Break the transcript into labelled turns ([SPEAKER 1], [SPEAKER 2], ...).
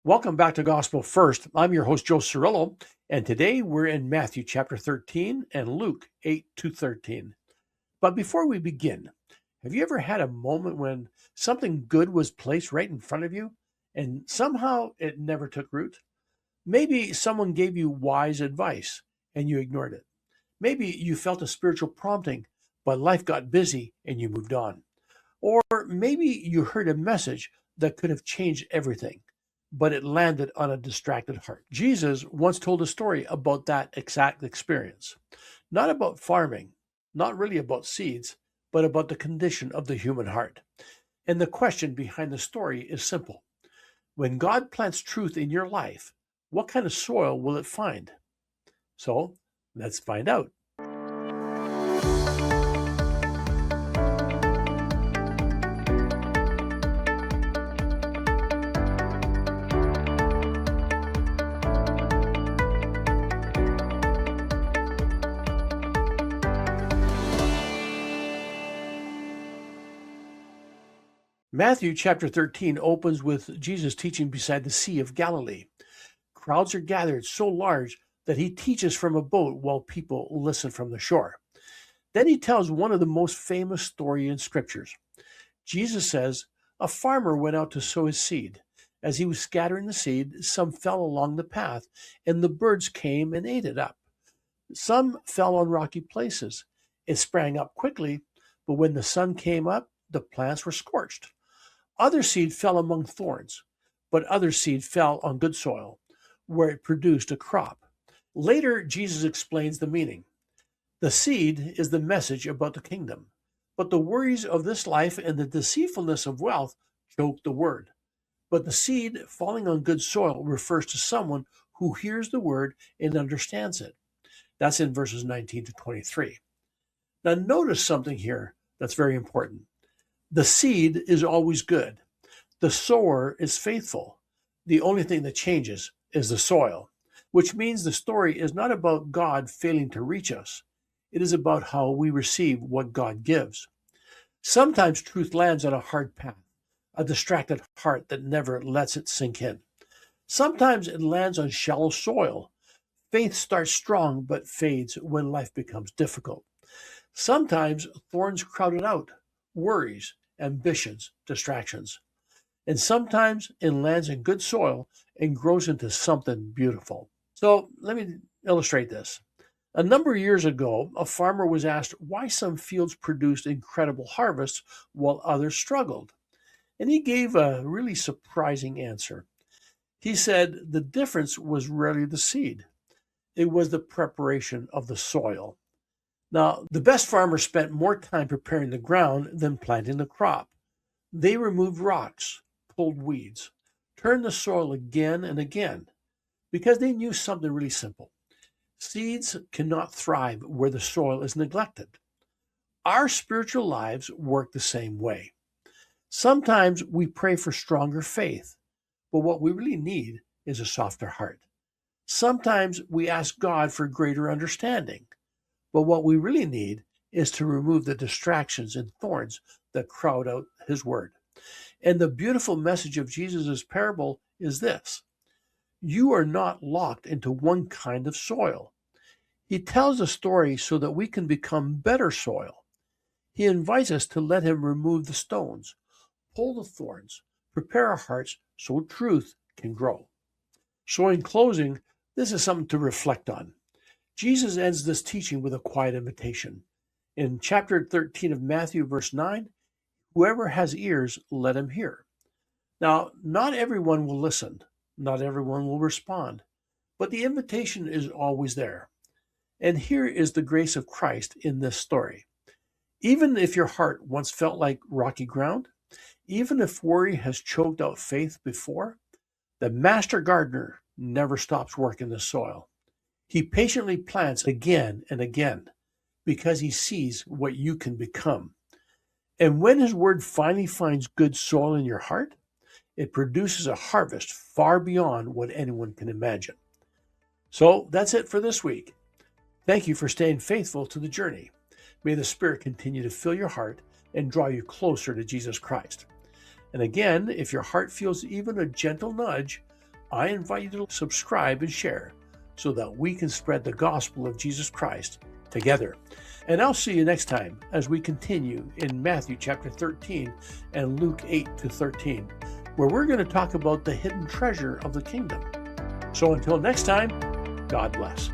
[SPEAKER 1] Welcome back to Gospel First. I'm your host, Joe Cirillo, and today we're in Matthew chapter 13 and Luke 8 to 13. But before we begin, have you ever had a moment when something good was placed right in front of you and somehow it never took root? Maybe someone gave you wise advice and you ignored it. Maybe you felt a spiritual prompting, but life got busy and you moved on. Or maybe you heard a message that could have changed everything, but it landed on a distracted heart. Jesus once told a story about that exact experience. Not about farming, not really about seeds, but about the condition of the human heart. And the question behind the story is simple. When God plants truth in your life, what kind of soil will it find? So let's find out. Matthew chapter 13 opens with Jesus teaching beside the Sea of Galilee. Crowds are gathered so large that he teaches from a boat while people listen from the shore. Then he tells one of the most famous stories in scriptures. Jesus says, a farmer went out to sow his seed. As he was scattering the seed, some fell along the path, and the birds came and ate it up. Some fell on rocky places. It sprang up quickly, but when the sun came up, the plants were scorched. Other seed fell among thorns, but other seed fell on good soil, where it produced a crop. Later, Jesus explains the meaning. The seed is the message about the kingdom, but the worries of this life and the deceitfulness of wealth choke the word. But the seed falling on good soil refers to someone who hears the word and understands it. That's in verses 19 to 23. Now, notice something here that's very important. The seed is always good. The sower is faithful. The only thing that changes is the soil, which means the story is not about God failing to reach us. It is about how we receive what God gives. Sometimes truth lands on a hard path, a distracted heart that never lets it sink in. Sometimes it lands on shallow soil. Faith starts strong but fades when life becomes difficult. Sometimes thorns crowd it out, worries, ambitions, distractions. And sometimes it lands in good soil and grows into something beautiful. So let me illustrate this. A number of years ago, a farmer was asked why some fields produced incredible harvests while others struggled. And he gave a really surprising answer. He said the difference was rarely the seed. It was the preparation of the soil. Now, the best farmers spent more time preparing the ground than planting the crop. They removed rocks, pulled weeds, turned the soil again and again, because they knew something really simple. Seeds cannot thrive where the soil is neglected. Our spiritual lives work the same way. Sometimes we pray for stronger faith, but what we really need is a softer heart. Sometimes we ask God for greater understanding, but what we really need is to remove the distractions and thorns that crowd out his word. And the beautiful message of Jesus' parable is this. You are not locked into one kind of soil. He tells the story so that we can become better soil. He invites us to let him remove the stones, pull the thorns, prepare our hearts so truth can grow. So in closing, this is something to reflect on. Jesus ends this teaching with a quiet invitation. In chapter 13 of Matthew, verse 9, whoever has ears, let him hear. Now, not everyone will listen. Not everyone will respond. But the invitation is always there. And here is the grace of Christ in this story. Even if your heart once felt like rocky ground, even if worry has choked out faith before, the master gardener never stops working the soil. He patiently plants again and again because he sees what you can become. And when his word finally finds good soil in your heart, it produces a harvest far beyond what anyone can imagine. So that's it for this week. Thank you for staying faithful to the journey. May the Spirit continue to fill your heart and draw you closer to Jesus Christ. And again, if your heart feels even a gentle nudge, I invite you to subscribe and share so that we can spread the gospel of Jesus Christ together. And I'll see you next time as we continue in Matthew chapter 13 and Luke 8 to 13, where we're going to talk about the hidden treasure of the kingdom. So until next time, God bless.